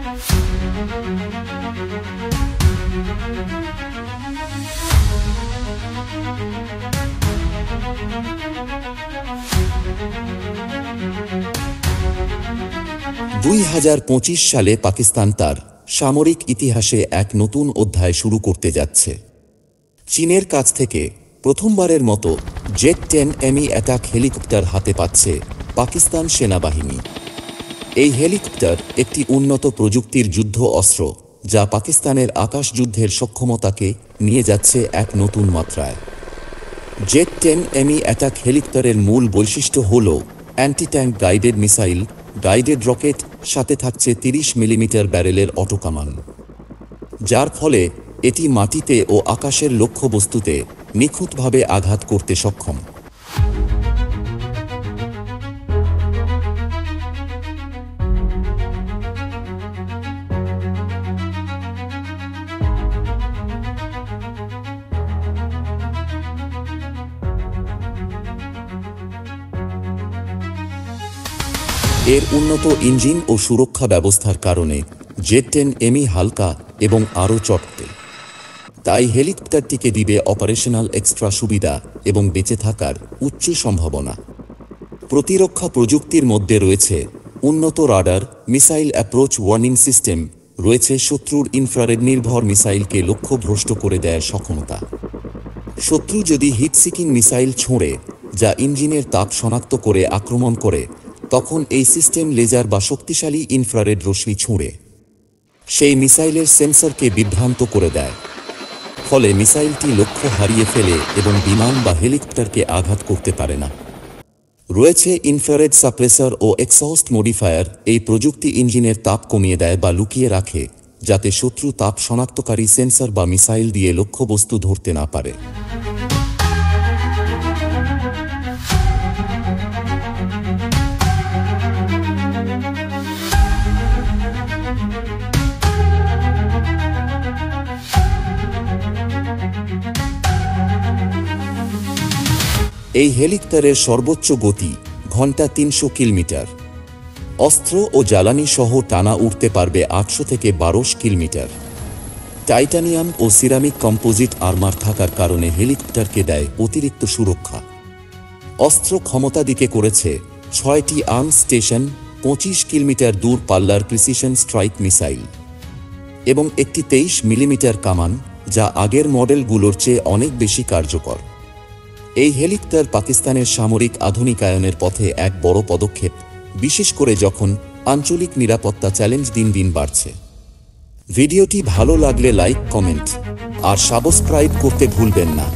2025 সালে পাকিস্তান তার সামরিক ইতিহাসে এক নতুন অধ্যায় শুরু করতে যাচ্ছে। চীনের কাছ থেকে প্রথমবারের মতো জেট 10 অ্যাটাক হেলিকপ্টার হাতে পাচ্ছে পাকিস্তান সেনাবাহিনী। এই হেলিকপ্টার একটি উন্নত প্রযুক্তির যুদ্ধ অস্ত্র, যা পাকিস্তানের আকাশ যুদ্ধের সক্ষমতাকে নিয়ে যাচ্ছে এক নতুন মাত্রায়। জেট 10 অ্যাটাক হেলিকপ্টারের মূল বৈশিষ্ট্য হল anti tank guided missile, guided rocket, সাথে থাকছে 30 মিলিমিটার ব্যারেলের অটোকামান, যার ফলে এটি মাটিতে ও আকাশের লক্ষ্যবস্তুতে নিখুঁতভাবে আঘাত করতে সক্ষম। এর উন্নত ইঞ্জিন ও সুরক্ষা ব্যবস্থার কারণে জেট 10 হালকা এবং আরও চটতে, তাই হেলিকপ্টারটিকে দিবে অপারেশনাল এক্সট্রা সুবিধা এবং বেঁচে থাকার উচ্চ সম্ভাবনা। প্রতিরক্ষা প্রযুক্তির মধ্যে রয়েছে উন্নত radar, missile approach warning system, রয়েছে শত্রুর ইনফ্রারেড নির্ভর মিসাইলকে লক্ষ্যভ্রষ্ট করে দেয় সক্ষমতা। শত্রু যদি হিট সিকিং মিসাইল ছোঁড়ে, যা ইঞ্জিনের তাপ শনাক্ত করে আক্রমণ করে, তখন এই সিস্টেম লেজার বা শক্তিশালী ইনফ্রারেড রশ্মি ছুঁড়ে সেই মিসাইলের সেন্সরকে বিভ্রান্ত করে দেয়, ফলে মিসাইলটি লক্ষ্য হারিয়ে ফেলে এবং বিমান বা হেলিকপ্টারকে আঘাত করতে পারে না। রয়েছে ইনফ্রারেড সাপ্রেসার ও এক্সহস্ট মডিফায়ার। এই প্রযুক্তি ইঞ্জিনের তাপ কমিয়ে দেয় বা লুকিয়ে রাখে, যাতে শত্রু তাপ শনাক্তকারী সেন্সর বা মিসাইল দিয়ে লক্ষ্যবস্তু ধরতে না পারে। এই হেলিকপ্টারের সর্বোচ্চ গতি ঘন্টা 300 কিলোমিটার। অস্ত্র ও জ্বালানি সহ টানা উঠতে পারবে 800 থেকে 1200 কিলোমিটার। টাইটানিয়াম ও সিরামিক কম্পোজিট আর্মার থাকার কারণে হেলিকপ্টারকে দেয় অতিরিক্ত সুরক্ষা। অস্ত্র ক্ষমতা দিকে করেছে 6টি আর্ম স্টেশন, 25 কিলোমিটার দূর পাল্লার প্রিসিশন স্ট্রাইক মিসাইল এবং একটি 23 মিলিমিটার কামান, যা আগের মডেলগুলোর চেয়ে অনেক বেশি কার্যকর। এই হেলিকপ্টার পাকিস্তানের সামরিক আধুনিকায়নের পথে এক বড় পদক্ষেপ, বিশেষ করে যখন আঞ্চলিক নিরাপত্তা চ্যালেঞ্জ দিন দিন বাড়ছে। ভিডিওটি ভালো লাগলে লাইক, কমেন্ট আর সাবস্ক্রাইব করতে ভুলবেন না।